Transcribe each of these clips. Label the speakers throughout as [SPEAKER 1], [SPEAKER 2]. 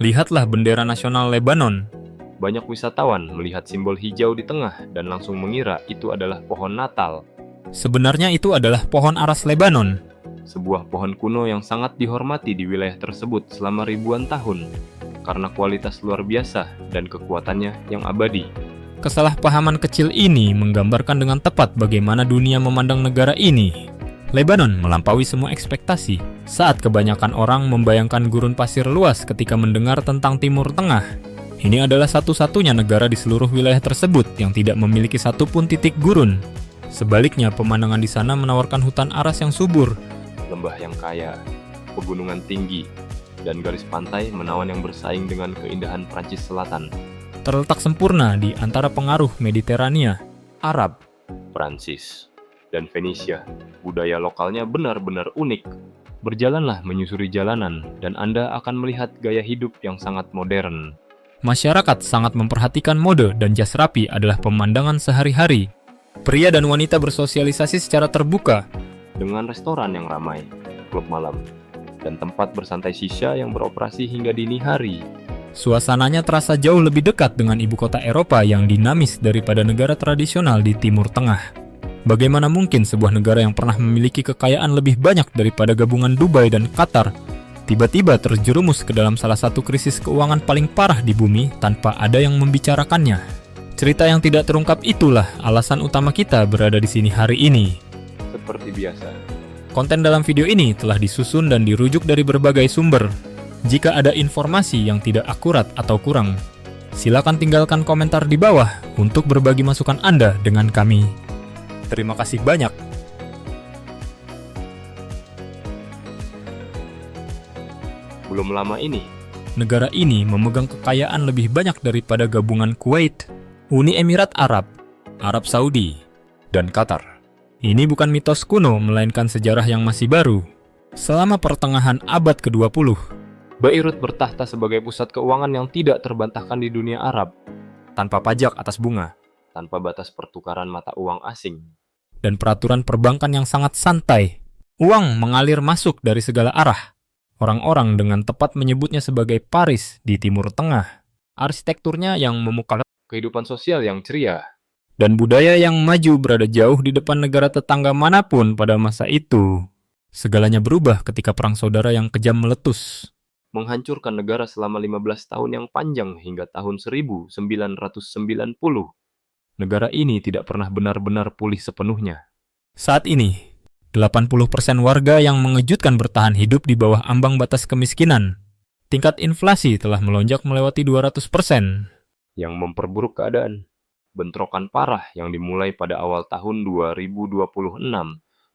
[SPEAKER 1] Lihatlah bendera nasional Lebanon.
[SPEAKER 2] Banyak wisatawan melihat simbol hijau di tengah dan langsung mengira itu adalah pohon Natal.
[SPEAKER 1] Sebenarnya itu adalah pohon aras Lebanon.
[SPEAKER 2] Sebuah pohon kuno yang sangat dihormati di wilayah tersebut selama ribuan tahun karena kualitas luar biasa dan kekuatannya yang abadi.
[SPEAKER 1] Kesalahpahaman kecil ini menggambarkan dengan tepat bagaimana dunia memandang negara ini. Lebanon melampaui semua ekspektasi saat kebanyakan orang membayangkan gurun pasir luas ketika mendengar tentang Timur Tengah. Ini adalah satu-satunya negara di seluruh wilayah tersebut yang tidak memiliki satupun titik gurun. Sebaliknya, pemandangan di sana menawarkan hutan aras yang subur,
[SPEAKER 2] Lembah yang kaya, pegunungan tinggi, dan garis pantai menawan yang bersaing dengan keindahan Prancis Selatan.
[SPEAKER 1] terletak sempurna di antara pengaruh Mediterania, Arab,
[SPEAKER 2] Prancis, dan Venesia, budaya lokalnya benar-benar unik. Berjalanlah menyusuri jalanan, dan Anda akan melihat gaya hidup yang sangat modern.
[SPEAKER 1] Masyarakat sangat memperhatikan mode dan jas rapi adalah pemandangan sehari-hari. Pria dan wanita bersosialisasi secara terbuka.
[SPEAKER 2] Dengan restoran yang ramai, klub malam, dan tempat bersantai shisha yang beroperasi hingga dini hari.
[SPEAKER 1] Suasananya terasa jauh lebih dekat dengan ibu kota Eropa yang dinamis daripada negara tradisional di Timur Tengah. Bagaimana mungkin sebuah negara yang pernah memiliki kekayaan lebih banyak daripada gabungan Dubai dan Qatar tiba-tiba terjerumus ke dalam salah satu krisis keuangan paling parah di bumi tanpa ada yang membicarakannya? Cerita yang tidak terungkap itulah alasan utama kita berada di sini hari ini.
[SPEAKER 2] Seperti biasa,
[SPEAKER 1] Konten dalam video ini telah disusun dan dirujuk dari berbagai sumber. Jika ada informasi yang tidak akurat atau kurang, silakan tinggalkan komentar di bawah untuk berbagi masukan Anda dengan kami. Terima kasih banyak.
[SPEAKER 2] belum lama ini,
[SPEAKER 1] Negara ini memegang kekayaan lebih banyak daripada gabungan Kuwait, Uni Emirat Arab, Arab Saudi, dan Qatar. Ini bukan mitos kuno, melainkan sejarah yang masih baru. Selama pertengahan abad ke-20,
[SPEAKER 2] Beirut bertahta sebagai pusat keuangan yang tidak terbantahkan di dunia Arab,
[SPEAKER 1] tanpa pajak atas bunga,
[SPEAKER 2] tanpa batas pertukaran mata uang asing.
[SPEAKER 1] dan peraturan perbankan yang sangat santai. Uang mengalir masuk dari segala arah. Orang-orang dengan tepat menyebutnya sebagai Paris di Timur Tengah. Arsitekturnya yang memukau
[SPEAKER 2] Kehidupan sosial yang ceria,
[SPEAKER 1] dan budaya yang maju berada jauh di depan negara tetangga manapun pada masa itu. Segalanya berubah ketika perang saudara yang kejam meletus.
[SPEAKER 2] menghancurkan negara selama 15 tahun yang panjang hingga tahun 1990.
[SPEAKER 1] Negara ini tidak pernah benar-benar pulih sepenuhnya. Saat ini, 80% warga yang mengejutkan bertahan hidup di bawah ambang batas kemiskinan. Tingkat inflasi telah melonjak melewati 200%.
[SPEAKER 2] Yang memperburuk keadaan. Bentrokan parah yang dimulai pada awal tahun 2026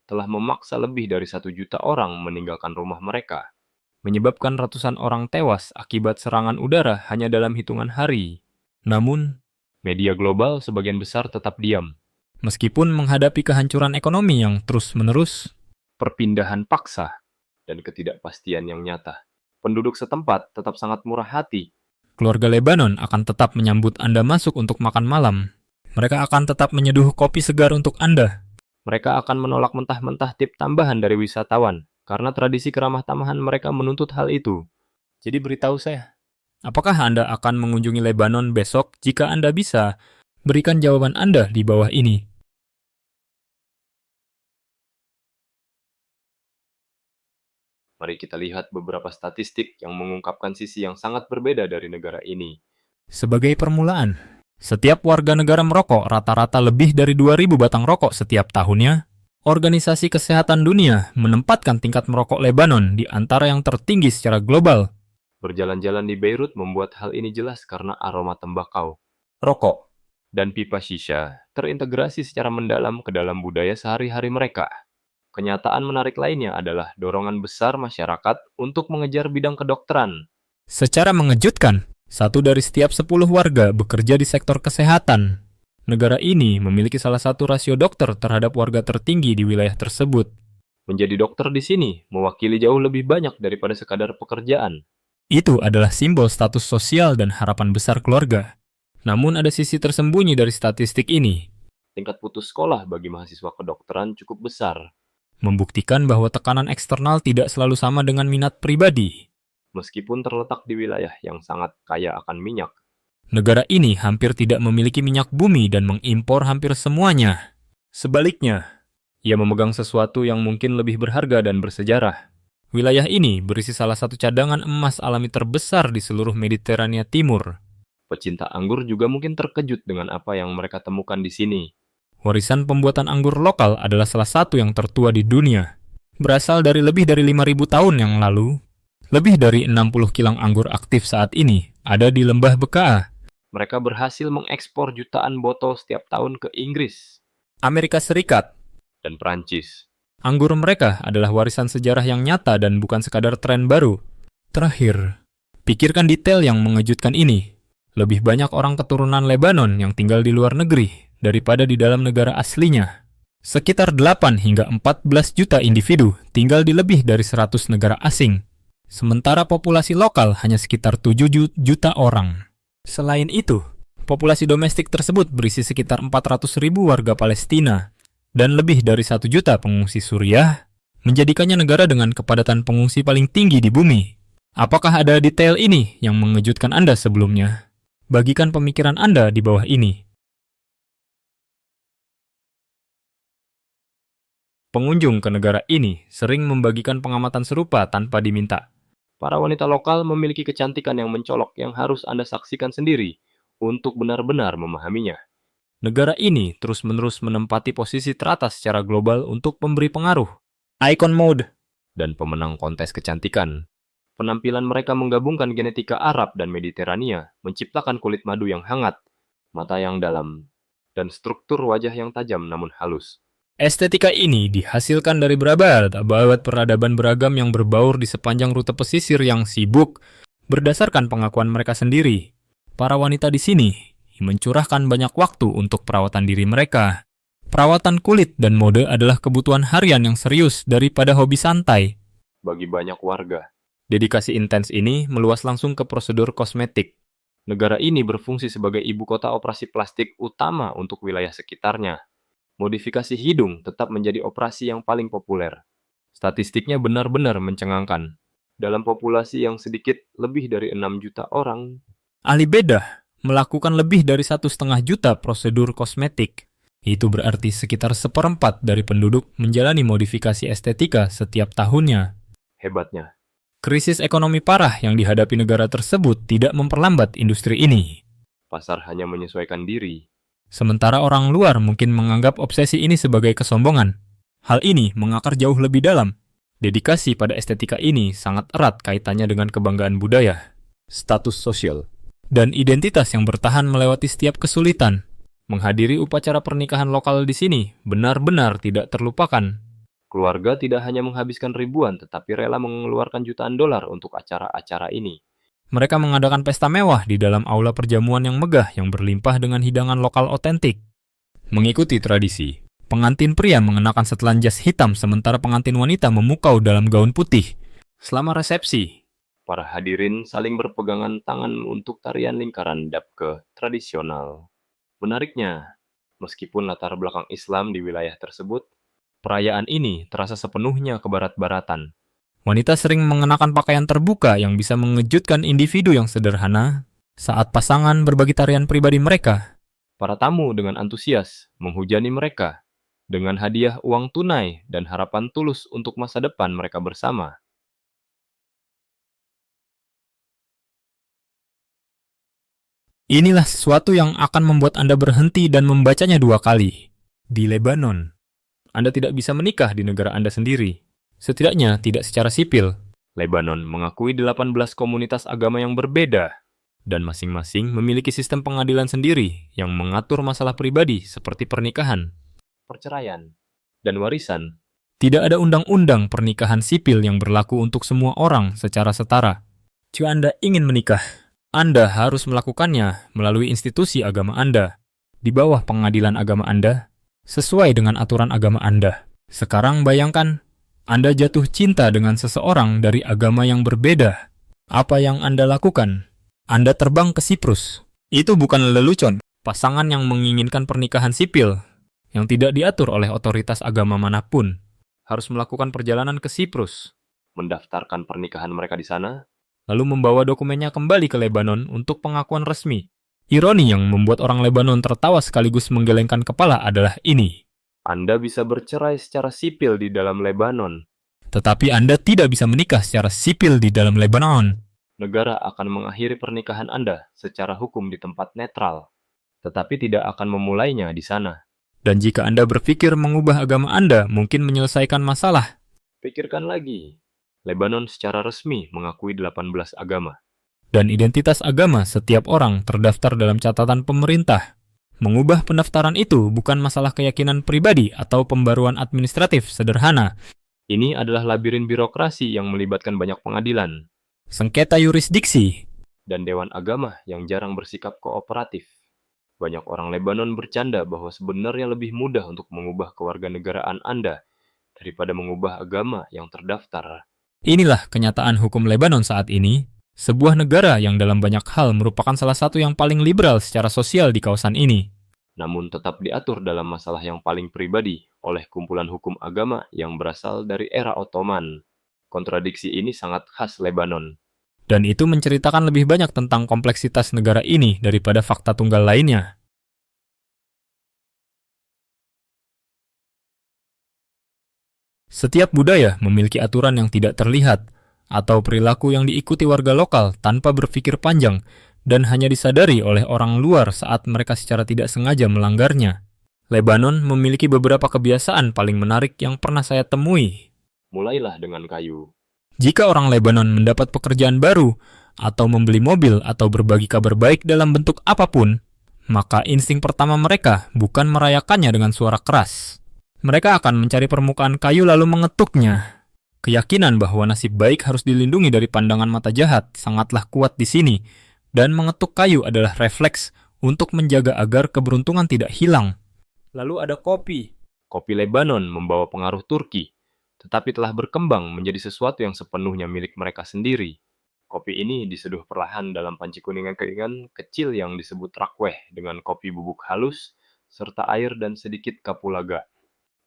[SPEAKER 2] telah memaksa lebih dari 1 juta orang meninggalkan rumah mereka,
[SPEAKER 1] Menyebabkan ratusan orang tewas akibat serangan udara hanya dalam hitungan hari. Namun,
[SPEAKER 2] media global sebagian besar tetap diam.
[SPEAKER 1] meskipun menghadapi kehancuran ekonomi yang terus-menerus,
[SPEAKER 2] Perpindahan paksa dan ketidakpastian yang nyata. Penduduk setempat tetap sangat murah hati.
[SPEAKER 1] keluarga Lebanon akan tetap menyambut Anda masuk untuk makan malam. Mereka akan tetap menyeduh kopi segar untuk Anda.
[SPEAKER 2] Mereka akan menolak mentah-mentah tip tambahan dari wisatawan karena tradisi keramah tamahan mereka menuntut hal itu.
[SPEAKER 1] Jadi beritahu saya, apakah Anda akan mengunjungi Lebanon besok? Jika Anda bisa, berikan jawaban Anda di bawah ini.
[SPEAKER 2] Mari kita lihat beberapa statistik yang mengungkapkan sisi yang sangat berbeda dari negara ini.
[SPEAKER 1] Sebagai permulaan, setiap warga negara merokok rata-rata lebih dari 2.000 batang rokok setiap tahunnya. Organisasi Kesehatan Dunia menempatkan tingkat merokok Lebanon di antara yang tertinggi secara global.
[SPEAKER 2] Berjalan-jalan di Beirut membuat hal ini jelas karena aroma tembakau,
[SPEAKER 1] Rokok
[SPEAKER 2] dan pipa shisha terintegrasi secara mendalam ke dalam budaya sehari-hari mereka. Kenyataan menarik lainnya adalah dorongan besar masyarakat untuk mengejar bidang kedokteran.
[SPEAKER 1] secara mengejutkan, 1 dari setiap 10 warga bekerja di sektor kesehatan. Negara ini memiliki salah satu rasio dokter terhadap warga tertinggi di wilayah tersebut.
[SPEAKER 2] Menjadi dokter di sini mewakili jauh lebih banyak daripada sekadar pekerjaan.
[SPEAKER 1] Itu adalah simbol status sosial dan harapan besar keluarga. Namun ada sisi tersembunyi dari statistik ini,
[SPEAKER 2] Tingkat putus sekolah bagi mahasiswa kedokteran cukup besar.
[SPEAKER 1] membuktikan bahwa tekanan eksternal tidak selalu sama dengan minat pribadi.
[SPEAKER 2] meskipun terletak di wilayah yang sangat kaya akan minyak.
[SPEAKER 1] Negara ini hampir tidak memiliki minyak bumi dan mengimpor hampir semuanya. Sebaliknya, ia memegang sesuatu yang mungkin lebih berharga dan bersejarah. Wilayah ini berisi salah satu cadangan emas alami terbesar di seluruh Mediterania Timur.
[SPEAKER 2] Pecinta anggur juga mungkin terkejut dengan apa yang mereka temukan di sini.
[SPEAKER 1] Warisan pembuatan anggur lokal adalah salah satu yang tertua di dunia. Berasal dari lebih dari 5.000 tahun yang lalu. Lebih dari 60 kilang anggur aktif saat ini ada di lembah Bekaa,
[SPEAKER 2] Mereka berhasil mengekspor jutaan botol setiap tahun ke Inggris
[SPEAKER 1] Amerika Serikat.
[SPEAKER 2] dan Prancis.
[SPEAKER 1] Anggur mereka adalah warisan sejarah yang nyata dan bukan sekadar tren baru. Terakhir, pikirkan detail yang mengejutkan ini. Lebih banyak orang keturunan Lebanon yang tinggal di luar negeri daripada di dalam negara aslinya. Sekitar 8 hingga 14 juta individu tinggal di lebih dari 100 negara asing. Sementara populasi lokal hanya sekitar 7 juta orang. Selain itu, populasi domestik tersebut berisi sekitar 400.000 warga Palestina dan lebih dari 1 juta pengungsi Suriah, menjadikannya negara dengan kepadatan pengungsi paling tinggi di bumi. Apakah ada detail ini yang mengejutkan Anda sebelumnya? Bagikan pemikiran Anda di bawah ini. Pengunjung ke negara ini sering membagikan pengamatan serupa tanpa diminta.
[SPEAKER 2] Para wanita lokal memiliki kecantikan yang mencolok yang harus Anda saksikan sendiri untuk benar-benar memahaminya.
[SPEAKER 1] Negara ini terus-menerus menempati posisi teratas secara global untuk memberi pengaruh. Icon Mode
[SPEAKER 2] Dan pemenang kontes kecantikan. Penampilan mereka menggabungkan genetika Arab dan Mediterania, menciptakan kulit madu yang hangat, mata yang dalam, dan struktur wajah yang tajam namun halus.
[SPEAKER 1] Estetika ini dihasilkan dari berabad-abad peradaban beragam yang berbaur di sepanjang rute pesisir yang sibuk. Berdasarkan pengakuan mereka sendiri, para wanita di sini mencurahkan banyak waktu untuk perawatan diri mereka. Perawatan kulit dan mode adalah kebutuhan harian yang serius daripada hobi santai.
[SPEAKER 2] Bagi banyak warga,
[SPEAKER 1] Dedikasi intens ini meluas langsung ke prosedur kosmetik.
[SPEAKER 2] negara ini berfungsi sebagai ibu kota operasi plastik utama untuk wilayah sekitarnya. Modifikasi hidung tetap menjadi operasi yang paling populer. Statistiknya benar-benar mencengangkan. Dalam populasi yang sedikit lebih dari 6 juta orang,
[SPEAKER 1] Ahli bedah melakukan lebih dari 1,5 juta prosedur kosmetik. Itu berarti sekitar 1/4 dari penduduk menjalani modifikasi estetika setiap tahunnya.
[SPEAKER 2] hebatnya.
[SPEAKER 1] Krisis ekonomi parah yang dihadapi negara tersebut tidak memperlambat industri ini.
[SPEAKER 2] Pasar hanya menyesuaikan diri.
[SPEAKER 1] Sementara orang luar mungkin menganggap obsesi ini sebagai kesombongan. Hal ini mengakar jauh lebih dalam. Dedikasi pada estetika ini sangat erat kaitannya dengan kebanggaan budaya, status sosial, dan identitas yang bertahan melewati setiap kesulitan. Menghadiri upacara pernikahan lokal di sini benar-benar tidak terlupakan.
[SPEAKER 2] Keluarga tidak hanya menghabiskan ribuan, tetapi rela mengeluarkan jutaan dolar untuk acara-acara ini.
[SPEAKER 1] Mereka mengadakan pesta mewah di dalam aula perjamuan yang megah yang berlimpah dengan hidangan lokal otentik. Mengikuti tradisi, pengantin pria mengenakan setelan jas hitam sementara pengantin wanita memukau dalam gaun putih. Selama resepsi,
[SPEAKER 2] Para hadirin saling berpegangan tangan untuk tarian lingkaran dapke tradisional. Menariknya, meskipun latar belakang Islam di wilayah tersebut, perayaan ini terasa sepenuhnya kebarat-baratan.
[SPEAKER 1] wanita sering mengenakan pakaian terbuka yang bisa mengejutkan individu yang sederhana saat pasangan berbagi tarian pribadi mereka.
[SPEAKER 2] Para tamu dengan antusias menghujani mereka dengan hadiah uang tunai dan harapan tulus untuk masa depan mereka bersama.
[SPEAKER 1] Inilah sesuatu yang akan membuat Anda berhenti dan membacanya 2 kali. Di Lebanon, Anda tidak bisa menikah di negara Anda sendiri. Setidaknya tidak secara sipil.
[SPEAKER 2] Lebanon mengakui 18 komunitas agama yang berbeda,
[SPEAKER 1] Dan masing-masing memiliki sistem pengadilan sendiri yang mengatur masalah pribadi seperti pernikahan.
[SPEAKER 2] perceraian, dan warisan.
[SPEAKER 1] Tidak ada undang-undang pernikahan sipil yang berlaku untuk semua orang secara setara. Jika Anda ingin menikah, Anda harus melakukannya melalui institusi agama Anda, di bawah pengadilan agama Anda, sesuai dengan aturan agama Anda. Sekarang bayangkan, Anda jatuh cinta dengan seseorang dari agama yang berbeda. Apa yang Anda lakukan? Anda terbang ke Siprus. Itu bukan lelucon. Pasangan yang menginginkan pernikahan sipil, yang tidak diatur oleh otoritas agama manapun, harus melakukan perjalanan ke Siprus,
[SPEAKER 2] Mendaftarkan pernikahan mereka di sana,
[SPEAKER 1] lalu membawa dokumennya kembali ke Lebanon untuk pengakuan resmi. Ironi yang membuat orang Lebanon tertawa sekaligus menggelengkan kepala adalah ini.
[SPEAKER 2] Anda bisa bercerai secara sipil di dalam Lebanon.
[SPEAKER 1] Tetapi Anda tidak bisa menikah secara sipil di dalam Lebanon.
[SPEAKER 2] Negara akan mengakhiri pernikahan Anda secara hukum di tempat netral, tetapi tidak akan memulainya di sana.
[SPEAKER 1] Dan jika Anda berpikir mengubah agama Anda mungkin menyelesaikan masalah,
[SPEAKER 2] Pikirkan lagi. Lebanon secara resmi mengakui 18 agama.
[SPEAKER 1] dan identitas agama setiap orang terdaftar dalam catatan pemerintah. Mengubah pendaftaran itu bukan masalah keyakinan pribadi atau pembaruan administratif sederhana.
[SPEAKER 2] Ini adalah labirin birokrasi yang melibatkan banyak pengadilan
[SPEAKER 1] Sengketa yurisdiksi,
[SPEAKER 2] dan dewan agama yang jarang bersikap kooperatif. Banyak orang Lebanon bercanda bahwa sebenarnya lebih mudah untuk mengubah kewarganegaraan Anda daripada mengubah agama yang terdaftar.
[SPEAKER 1] inilah kenyataan hukum Lebanon saat ini, sebuah negara yang dalam banyak hal merupakan salah satu yang paling liberal secara sosial di kawasan ini.
[SPEAKER 2] Namun tetap diatur dalam masalah yang paling pribadi oleh kumpulan hukum agama yang berasal dari era Ottoman. Kontradiksi ini sangat khas Lebanon.
[SPEAKER 1] Dan itu menceritakan lebih banyak tentang kompleksitas negara ini daripada fakta tunggal lainnya. Setiap budaya memiliki aturan yang tidak terlihat, atau perilaku yang diikuti warga lokal tanpa berpikir panjang, dan hanya disadari oleh orang luar saat mereka secara tidak sengaja melanggarnya. Lebanon memiliki beberapa kebiasaan paling menarik yang pernah saya temui.
[SPEAKER 2] Mulailah dengan kayu.
[SPEAKER 1] Jika orang Lebanon mendapat pekerjaan baru, atau membeli mobil atau berbagi kabar baik dalam bentuk apapun, maka insting pertama mereka bukan merayakannya dengan suara keras. Mereka akan mencari permukaan kayu lalu mengetuknya. Keyakinan bahwa nasib baik harus dilindungi dari pandangan mata jahat sangatlah kuat di sini, dan mengetuk kayu adalah refleks untuk menjaga agar keberuntungan tidak hilang. Lalu ada kopi.
[SPEAKER 2] Kopi Lebanon membawa pengaruh Turki, tetapi telah berkembang menjadi sesuatu yang sepenuhnya milik mereka sendiri. Kopi ini diseduh perlahan dalam panci kuningan-kuningan kecil yang disebut rakweh dengan kopi bubuk halus, serta air dan sedikit kapulaga.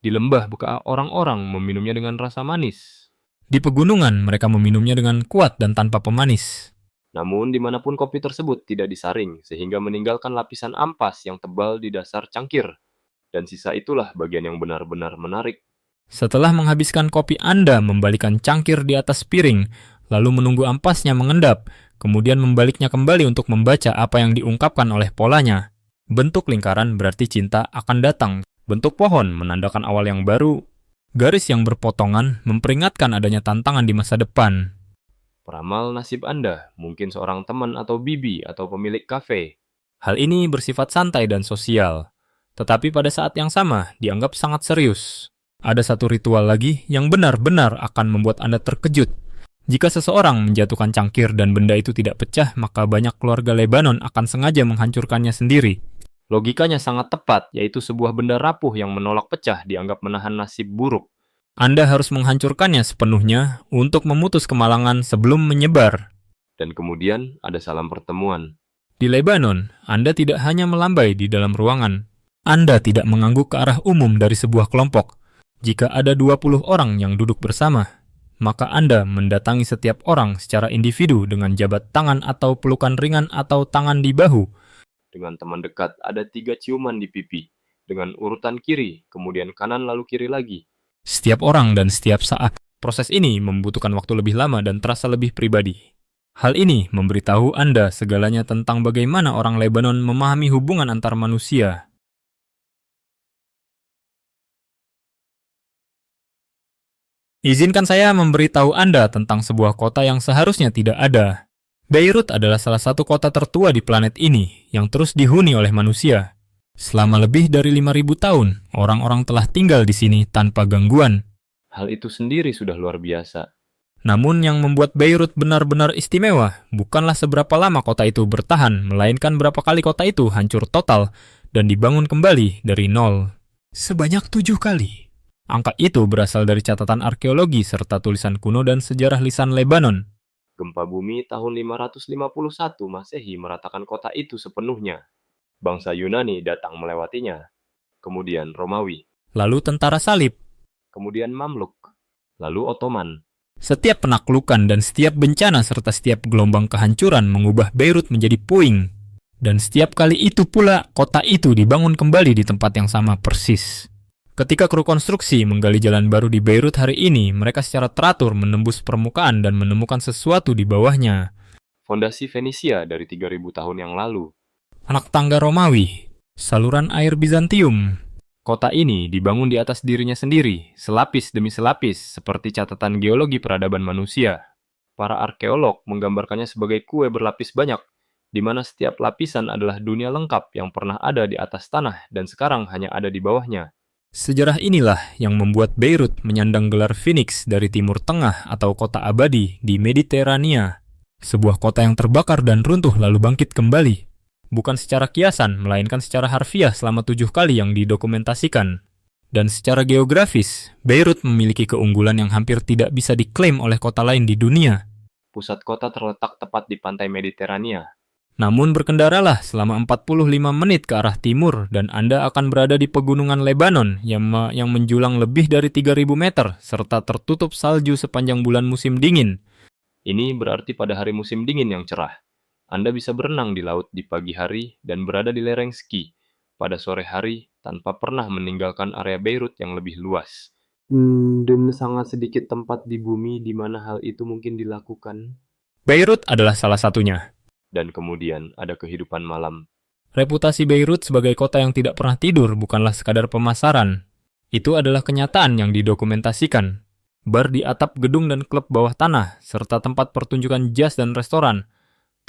[SPEAKER 2] Di lembah buka orang-orang meminumnya dengan rasa manis.
[SPEAKER 1] Di pegunungan mereka meminumnya dengan kuat dan tanpa pemanis.
[SPEAKER 2] Namun dimanapun kopi tersebut tidak disaring, sehingga meninggalkan lapisan ampas yang tebal di dasar cangkir. Dan sisa itulah bagian yang benar-benar menarik.
[SPEAKER 1] Setelah menghabiskan kopi Anda membalikan cangkir di atas piring, lalu menunggu ampasnya mengendap, kemudian membaliknya kembali untuk membaca apa yang diungkapkan oleh polanya. Bentuk lingkaran berarti cinta akan datang. Bentuk pohon menandakan awal yang baru. Garis yang berpotongan memperingatkan adanya tantangan di masa depan.
[SPEAKER 2] Peramal nasib Anda, mungkin seorang teman atau bibi atau pemilik kafe.
[SPEAKER 1] Hal ini bersifat santai dan sosial, tetapi pada saat yang sama dianggap sangat serius. Ada satu ritual lagi yang benar-benar akan membuat Anda terkejut. Jika seseorang menjatuhkan cangkir dan benda itu tidak pecah, maka banyak keluarga Lebanon akan sengaja menghancurkannya sendiri.
[SPEAKER 2] Logikanya sangat tepat, yaitu sebuah benda rapuh yang menolak pecah dianggap menahan nasib buruk.
[SPEAKER 1] Anda harus menghancurkannya sepenuhnya untuk memutus kemalangan sebelum menyebar.
[SPEAKER 2] Dan kemudian ada salam pertemuan.
[SPEAKER 1] Di Lebanon, Anda tidak hanya melambai di dalam ruangan. Anda tidak mengangguk ke arah umum dari sebuah kelompok. Jika ada 20 orang yang duduk bersama, maka Anda mendatangi setiap orang secara individu dengan jabat tangan atau pelukan ringan atau tangan di bahu.
[SPEAKER 2] Dengan teman dekat ada 3 ciuman di pipi, dengan urutan kiri, kemudian kanan lalu kiri lagi.
[SPEAKER 1] Setiap orang dan setiap saat. Proses ini membutuhkan waktu lebih lama dan terasa lebih pribadi. Hal ini memberitahu Anda segalanya tentang bagaimana orang Lebanon memahami hubungan antar manusia. Izinkan saya memberitahu Anda tentang sebuah kota yang seharusnya tidak ada. Beirut adalah salah satu kota tertua di planet ini yang terus dihuni oleh manusia. Selama lebih dari 5.000 tahun, orang-orang telah tinggal di sini tanpa gangguan.
[SPEAKER 2] Hal itu sendiri sudah luar biasa.
[SPEAKER 1] Namun yang membuat Beirut benar-benar istimewa bukanlah seberapa lama kota itu bertahan, melainkan berapa kali kota itu hancur total dan dibangun kembali dari nol. Sebanyak 7 kali. Angka itu berasal dari catatan arkeologi serta tulisan kuno dan sejarah lisan Lebanon.
[SPEAKER 2] Gempa bumi tahun 551 Masehi meratakan kota itu sepenuhnya. Bangsa Yunani datang melewatinya. Kemudian Romawi.
[SPEAKER 1] Lalu tentara salib.
[SPEAKER 2] Kemudian Mamluk. Lalu Ottoman.
[SPEAKER 1] Setiap penaklukan dan setiap bencana serta setiap gelombang kehancuran mengubah Beirut menjadi puing. Dan setiap kali itu pula, kota itu dibangun kembali di tempat yang sama persis. Ketika kru konstruksi menggali jalan baru di Beirut hari ini, mereka secara teratur menembus permukaan dan menemukan sesuatu di bawahnya.
[SPEAKER 2] Fondasi Fenisia dari 3000 tahun yang lalu.
[SPEAKER 1] Anak tangga Romawi, saluran air Bizantium.
[SPEAKER 2] Kota ini dibangun di atas dirinya sendiri, selapis demi selapis, seperti catatan geologi peradaban manusia. Para arkeolog menggambarkannya sebagai kue berlapis banyak, di mana setiap lapisan adalah dunia lengkap yang pernah ada di atas tanah dan sekarang hanya ada di bawahnya.
[SPEAKER 1] Sejarah inilah yang membuat Beirut menyandang gelar Phoenix dari Timur Tengah atau kota abadi di Mediterania. Sebuah kota yang terbakar dan runtuh lalu bangkit kembali. Bukan secara kiasan, melainkan secara harfiah selama 7 kali yang didokumentasikan. Dan secara geografis, Beirut memiliki keunggulan yang hampir tidak bisa diklaim oleh kota lain di dunia.
[SPEAKER 2] Pusat kota terletak tepat di pantai Mediterania.
[SPEAKER 1] Namun berkendaralah selama 45 menit ke arah timur dan Anda akan berada di pegunungan Lebanon yang menjulang lebih dari 3.000 meter serta tertutup salju sepanjang bulan musim dingin.
[SPEAKER 2] Ini berarti pada hari musim dingin yang cerah, Anda bisa berenang di laut di pagi hari dan berada di lereng ski pada sore hari tanpa pernah meninggalkan area Beirut yang lebih luas. Dan sangat sedikit tempat di bumi di mana hal itu mungkin dilakukan.
[SPEAKER 1] Beirut adalah salah satunya.
[SPEAKER 2] Dan kemudian ada kehidupan malam.
[SPEAKER 1] Reputasi Beirut sebagai kota yang tidak pernah tidur bukanlah sekadar pemasaran. Itu adalah kenyataan yang didokumentasikan. Bar di atap gedung dan klub bawah tanah, serta tempat pertunjukan jazz dan restoran,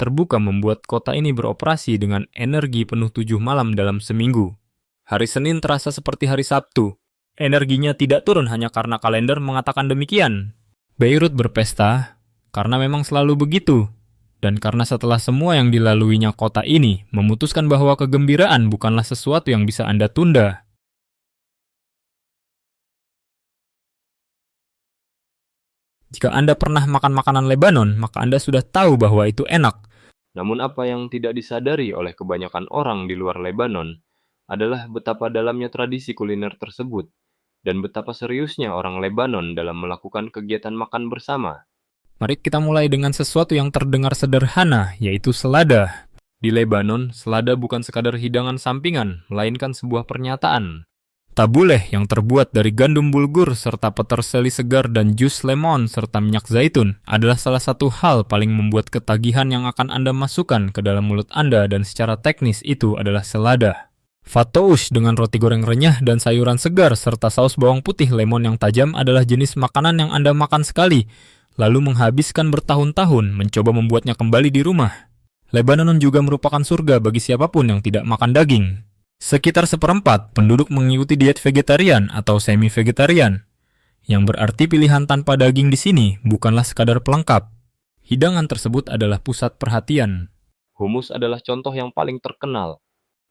[SPEAKER 1] terbuka membuat kota ini beroperasi dengan energi penuh 7 malam dalam seminggu. Hari Senin terasa seperti hari Sabtu. Energinya tidak turun hanya karena kalender mengatakan demikian. Beirut berpesta karena memang selalu begitu. Dan karena setelah semua yang dilaluinya kota ini memutuskan bahwa kegembiraan bukanlah sesuatu yang bisa Anda tunda. Jika Anda pernah makan makanan Lebanon, maka Anda sudah tahu bahwa itu enak.
[SPEAKER 2] Namun apa yang tidak disadari oleh kebanyakan orang di luar Lebanon adalah betapa dalamnya tradisi kuliner tersebut dan betapa seriusnya orang Lebanon dalam melakukan kegiatan makan bersama.
[SPEAKER 1] Mari kita mulai dengan sesuatu yang terdengar sederhana, yaitu selada. Di Lebanon, selada bukan sekadar hidangan sampingan, melainkan sebuah pernyataan. Tabuleh yang terbuat dari gandum bulgur serta peterseli segar dan jus lemon serta minyak zaitun adalah salah satu hal paling membuat ketagihan yang akan Anda masukkan ke dalam mulut Anda dan secara teknis itu adalah selada. Fatoush dengan roti goreng renyah dan sayuran segar serta saus bawang putih lemon yang tajam adalah jenis makanan yang Anda makan sekali, lalu menghabiskan bertahun-tahun mencoba membuatnya kembali di rumah. Lebanon juga merupakan surga bagi siapapun yang tidak makan daging. Sekitar 1/4 penduduk mengikuti diet vegetarian atau semi-vegetarian, yang berarti pilihan tanpa daging di sini bukanlah sekadar pelengkap. Hidangan tersebut adalah pusat perhatian.
[SPEAKER 2] Hummus adalah contoh yang paling terkenal.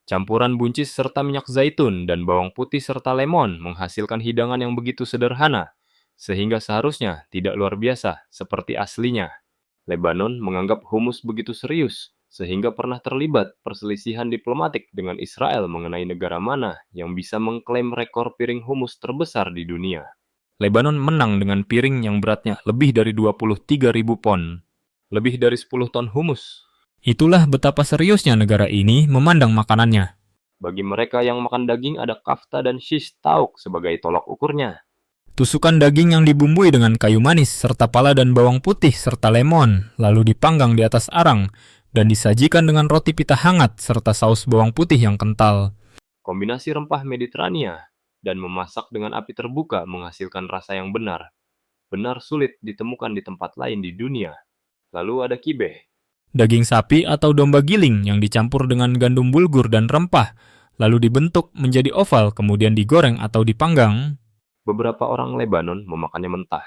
[SPEAKER 2] Campuran buncis serta minyak zaitun dan bawang putih serta lemon menghasilkan hidangan yang begitu sederhana, sehingga seharusnya tidak luar biasa seperti aslinya. Lebanon menganggap hummus begitu serius, sehingga pernah terlibat perselisihan diplomatik dengan Israel mengenai negara mana yang bisa mengklaim rekor piring hummus terbesar di dunia.
[SPEAKER 1] Lebanon menang dengan piring yang beratnya lebih dari 23.000 pon. Lebih dari 10 ton hummus. Itulah betapa seriusnya negara ini memandang makanannya.
[SPEAKER 2] Bagi mereka yang makan daging ada kafta dan shish tauk sebagai tolak ukurnya.
[SPEAKER 1] Tusukan daging yang dibumbui dengan kayu manis serta pala dan bawang putih serta lemon, lalu dipanggang di atas arang, dan disajikan dengan roti pita hangat serta saus bawang putih yang kental.
[SPEAKER 2] Kombinasi rempah Mediterania dan memasak dengan api terbuka menghasilkan rasa yang benar sulit ditemukan di tempat lain di dunia. Lalu ada kibeh.
[SPEAKER 1] Daging sapi atau domba giling yang dicampur dengan gandum bulgur dan rempah, lalu dibentuk menjadi oval kemudian digoreng atau dipanggang.
[SPEAKER 2] Beberapa orang Lebanon memakannya mentah.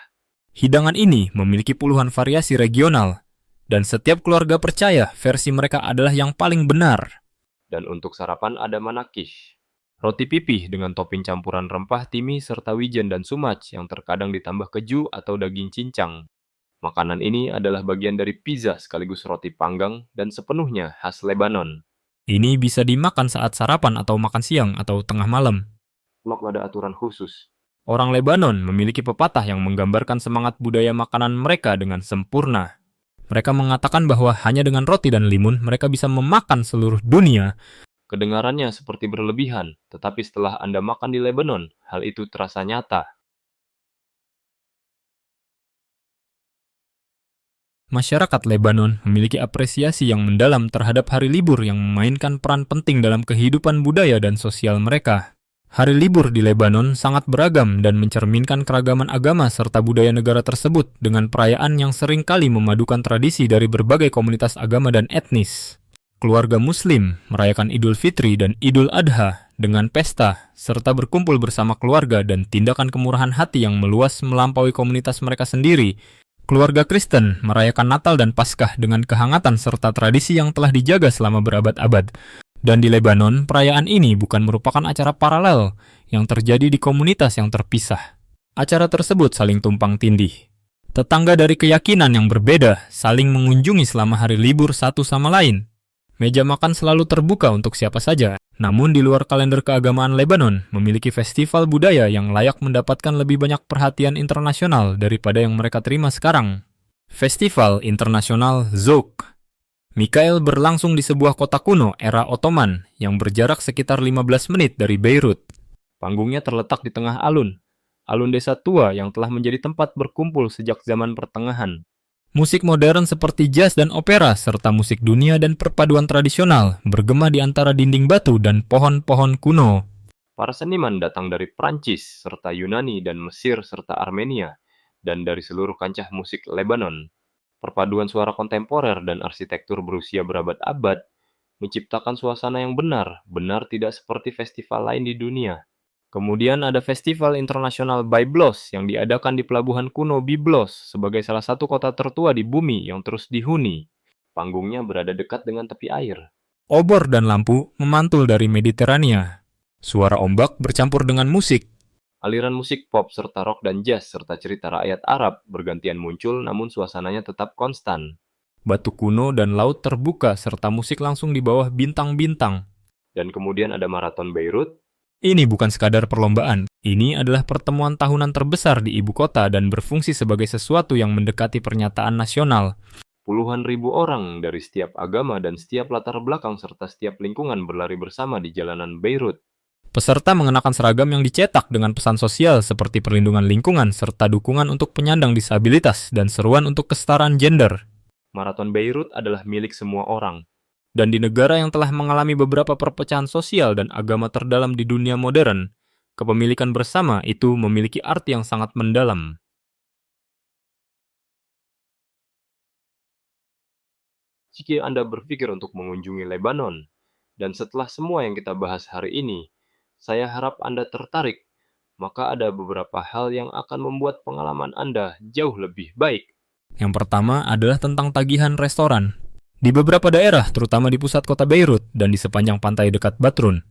[SPEAKER 1] Hidangan ini memiliki puluhan variasi regional, dan setiap keluarga percaya versi mereka adalah yang paling benar.
[SPEAKER 2] Dan untuk sarapan ada manakish. Roti pipih dengan topping campuran rempah timi serta wijen dan sumac yang terkadang ditambah keju atau daging cincang. Makanan ini adalah bagian dari pizza sekaligus roti panggang dan sepenuhnya khas Lebanon.
[SPEAKER 1] Ini bisa dimakan saat sarapan atau makan siang atau tengah malam.
[SPEAKER 2] Ada aturan khusus.
[SPEAKER 1] Orang Lebanon memiliki pepatah yang menggambarkan semangat budaya makanan mereka dengan sempurna. Mereka mengatakan bahwa hanya dengan roti dan limun mereka bisa memakan seluruh dunia.
[SPEAKER 2] Kedengarannya seperti berlebihan, tetapi setelah Anda makan di Lebanon, hal itu terasa nyata.
[SPEAKER 1] Masyarakat Lebanon memiliki apresiasi yang mendalam terhadap hari libur yang memainkan peran penting dalam kehidupan budaya dan sosial mereka. Hari libur di Lebanon sangat beragam dan mencerminkan keragaman agama serta budaya negara tersebut dengan perayaan yang seringkali memadukan tradisi dari berbagai komunitas agama dan etnis. Keluarga Muslim merayakan Idul Fitri dan Idul Adha dengan pesta serta berkumpul bersama keluarga dan tindakan kemurahan hati yang meluas melampaui komunitas mereka sendiri. Keluarga Kristen merayakan Natal dan Paskah dengan kehangatan serta tradisi yang telah dijaga selama berabad-abad. Dan di Lebanon, perayaan ini bukan merupakan acara paralel yang terjadi di komunitas yang terpisah. Acara tersebut saling tumpang tindih. Tetangga dari keyakinan yang berbeda saling mengunjungi selama hari libur satu sama lain. Meja makan selalu terbuka untuk siapa saja. Namun di luar kalender keagamaan Lebanon memiliki festival budaya yang layak mendapatkan lebih banyak perhatian internasional daripada yang mereka terima sekarang. Festival Internasional Zouk. Mikhail berlangsung di sebuah kota kuno era Ottoman yang berjarak sekitar 15 menit dari Beirut.
[SPEAKER 2] Panggungnya terletak di tengah alun desa tua yang telah menjadi tempat berkumpul sejak zaman pertengahan.
[SPEAKER 1] Musik modern seperti jazz dan opera serta musik dunia dan perpaduan tradisional bergema di antara dinding batu dan pohon-pohon kuno.
[SPEAKER 2] Para seniman datang dari Prancis, serta Yunani dan Mesir serta Armenia, dan dari seluruh kancah musik Lebanon. Perpaduan suara kontemporer dan arsitektur berusia berabad-abad menciptakan suasana yang benar tidak seperti festival lain di dunia. Kemudian ada Festival Internasional Byblos yang diadakan di pelabuhan kuno Byblos sebagai salah satu kota tertua di bumi yang terus dihuni. Panggungnya berada dekat dengan tepi air.
[SPEAKER 1] Obor dan lampu memantul dari Mediterania. Suara ombak bercampur dengan musik.
[SPEAKER 2] Aliran musik pop serta rock dan jazz serta cerita rakyat Arab bergantian muncul namun suasananya tetap konstan.
[SPEAKER 1] Batu kuno dan laut terbuka serta musik langsung di bawah bintang-bintang.
[SPEAKER 2] Dan kemudian ada Marathon Beirut.
[SPEAKER 1] Ini bukan sekadar perlombaan, ini adalah pertemuan tahunan terbesar di ibu kota dan berfungsi sebagai sesuatu yang mendekati pernyataan nasional.
[SPEAKER 2] Puluhan ribu orang dari setiap agama dan setiap latar belakang serta setiap lingkungan berlari bersama di jalanan Beirut.
[SPEAKER 1] Peserta mengenakan seragam yang dicetak dengan pesan sosial seperti perlindungan lingkungan serta dukungan untuk penyandang disabilitas dan seruan untuk kesetaraan gender.
[SPEAKER 2] Marathon Beirut adalah milik semua orang.
[SPEAKER 1] Dan di negara yang telah mengalami beberapa perpecahan sosial dan agama terdalam di dunia modern, kepemilikan bersama itu memiliki arti yang sangat mendalam.
[SPEAKER 2] Jika Anda berpikir untuk mengunjungi Lebanon, dan setelah semua yang kita bahas hari ini, saya harap Anda tertarik, maka ada beberapa hal yang akan membuat pengalaman Anda jauh lebih baik.
[SPEAKER 1] Yang pertama adalah tentang tagihan restoran. Di beberapa daerah, terutama di pusat kota Beirut dan di sepanjang pantai dekat Batrun,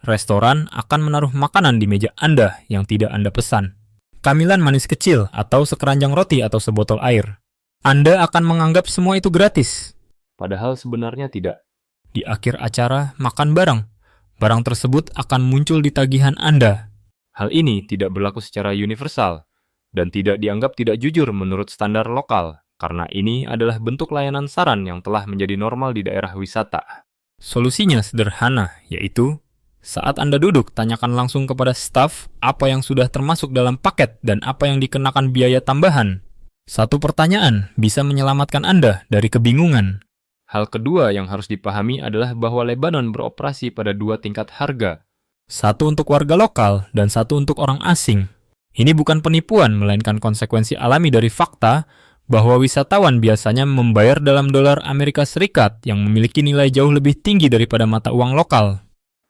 [SPEAKER 1] restoran akan menaruh makanan di meja Anda yang tidak Anda pesan. Camilan manis kecil atau sekeranjang roti atau sebotol air. Anda akan menganggap semua itu gratis.
[SPEAKER 2] Padahal sebenarnya tidak.
[SPEAKER 1] Di akhir acara, makan bareng. Barang tersebut akan muncul di tagihan Anda.
[SPEAKER 2] Hal ini tidak berlaku secara universal dan tidak dianggap tidak jujur menurut standar lokal. Karena ini adalah bentuk layanan saran yang telah menjadi normal di daerah wisata. Solusinya sederhana, yaitu saat Anda duduk, tanyakan langsung kepada staf apa yang sudah termasuk dalam paket dan apa yang dikenakan biaya tambahan. Satu pertanyaan bisa menyelamatkan Anda dari kebingungan. Hal kedua yang harus dipahami adalah bahwa Lebanon beroperasi pada dua tingkat harga. Satu untuk warga lokal dan satu untuk orang asing. Ini bukan penipuan, melainkan konsekuensi alami dari fakta bahwa wisatawan biasanya membayar dalam dolar Amerika Serikat yang memiliki nilai jauh lebih tinggi daripada mata uang lokal.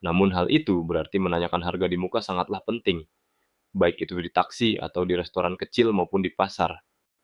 [SPEAKER 2] Namun hal itu berarti menanyakan harga di muka sangatlah penting, baik itu di taksi atau di restoran kecil maupun di pasar.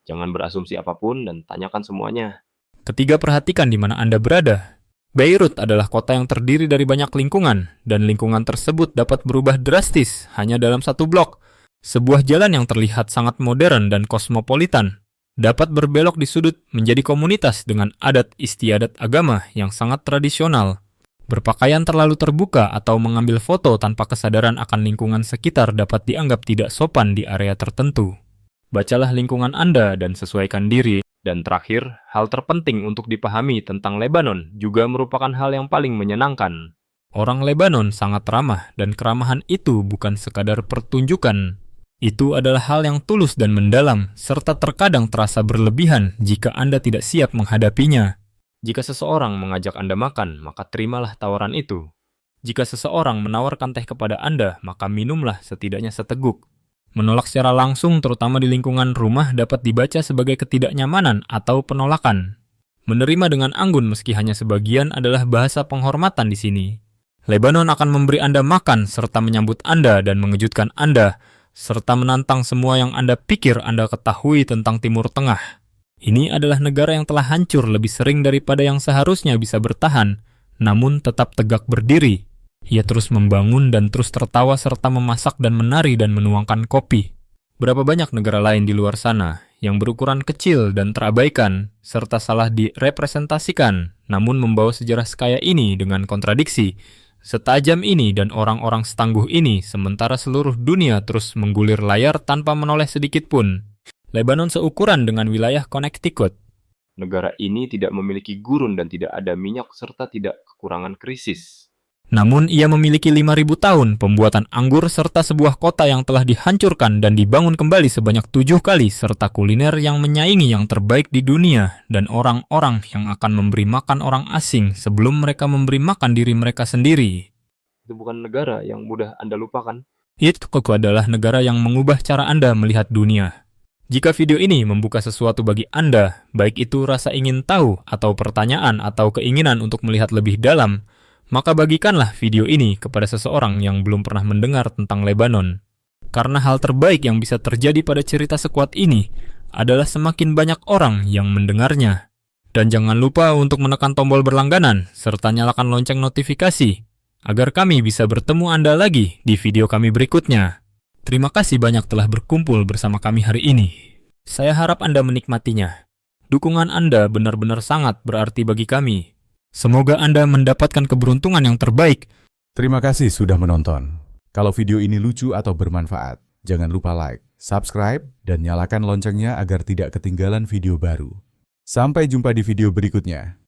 [SPEAKER 2] Jangan berasumsi apapun dan tanyakan semuanya. Ketiga, perhatikan di mana Anda berada. Beirut adalah kota yang terdiri dari banyak lingkungan, dan lingkungan tersebut dapat berubah drastis hanya dalam satu blok. Sebuah jalan yang terlihat sangat modern dan kosmopolitan dapat berbelok di sudut menjadi komunitas dengan adat istiadat agama yang sangat tradisional.
[SPEAKER 1] Berpakaian terlalu terbuka atau mengambil foto tanpa kesadaran akan lingkungan sekitar dapat dianggap tidak sopan di area tertentu. Bacalah lingkungan Anda dan sesuaikan diri. Dan terakhir, hal terpenting untuk dipahami tentang Lebanon juga merupakan hal yang paling menyenangkan. Orang Lebanon sangat ramah dan keramahan itu bukan sekadar pertunjukan. Itu adalah hal yang tulus dan mendalam, serta terkadang terasa berlebihan jika Anda tidak siap menghadapinya. Jika seseorang mengajak Anda makan, maka terimalah tawaran itu. Jika seseorang menawarkan teh kepada Anda, maka minumlah setidaknya seteguk. Menolak secara langsung, terutama di lingkungan rumah, dapat dibaca sebagai ketidaknyamanan atau penolakan. Menerima dengan anggun meski hanya sebagian adalah bahasa penghormatan di sini. Lebanon akan memberi Anda makan serta menyambut Anda dan mengejutkan Anda, serta menantang semua yang Anda pikir Anda ketahui tentang Timur Tengah. Ini adalah negara yang telah hancur lebih sering daripada yang seharusnya bisa bertahan, namun tetap tegak berdiri. Ia terus membangun dan terus tertawa serta memasak dan menari dan menuangkan kopi. Berapa banyak negara lain di luar sana yang berukuran kecil dan terabaikan, serta salah direpresentasikan, namun membawa sejarah sekaya ini dengan kontradiksi, setajam ini dan orang-orang setangguh ini, sementara seluruh dunia terus menggulir layar tanpa menoleh sedikit pun. Lebanon seukuran dengan wilayah Connecticut.
[SPEAKER 2] Negara ini tidak memiliki gurun dan tidak ada minyak serta tidak kekurangan krisis.
[SPEAKER 1] Namun ia memiliki 5.000 tahun pembuatan anggur serta sebuah kota yang telah dihancurkan dan dibangun kembali sebanyak 7 kali serta kuliner yang menyaingi yang terbaik di dunia dan orang-orang yang akan memberi makan orang asing sebelum mereka memberi makan diri mereka sendiri.
[SPEAKER 2] Itu bukan negara yang mudah Anda lupakan.
[SPEAKER 1] Itu adalah negara yang mengubah cara Anda melihat dunia. Jika video ini membuka sesuatu bagi Anda, baik itu rasa ingin tahu atau pertanyaan atau keinginan untuk melihat lebih dalam, maka bagikanlah video ini kepada seseorang yang belum pernah mendengar tentang Lebanon. Karena hal terbaik yang bisa terjadi pada cerita sekuat ini adalah semakin banyak orang yang mendengarnya. Dan jangan lupa untuk menekan tombol berlangganan serta nyalakan lonceng notifikasi agar kami bisa bertemu Anda lagi di video kami berikutnya. Terima kasih banyak telah berkumpul bersama kami hari ini. Saya harap Anda menikmatinya. Dukungan Anda benar-benar sangat berarti bagi kami. Semoga Anda mendapatkan keberuntungan yang terbaik.
[SPEAKER 3] Terima kasih sudah menonton. Kalau video ini lucu atau bermanfaat, jangan lupa like, subscribe, dan nyalakan loncengnya agar tidak ketinggalan video baru. Sampai jumpa di video berikutnya.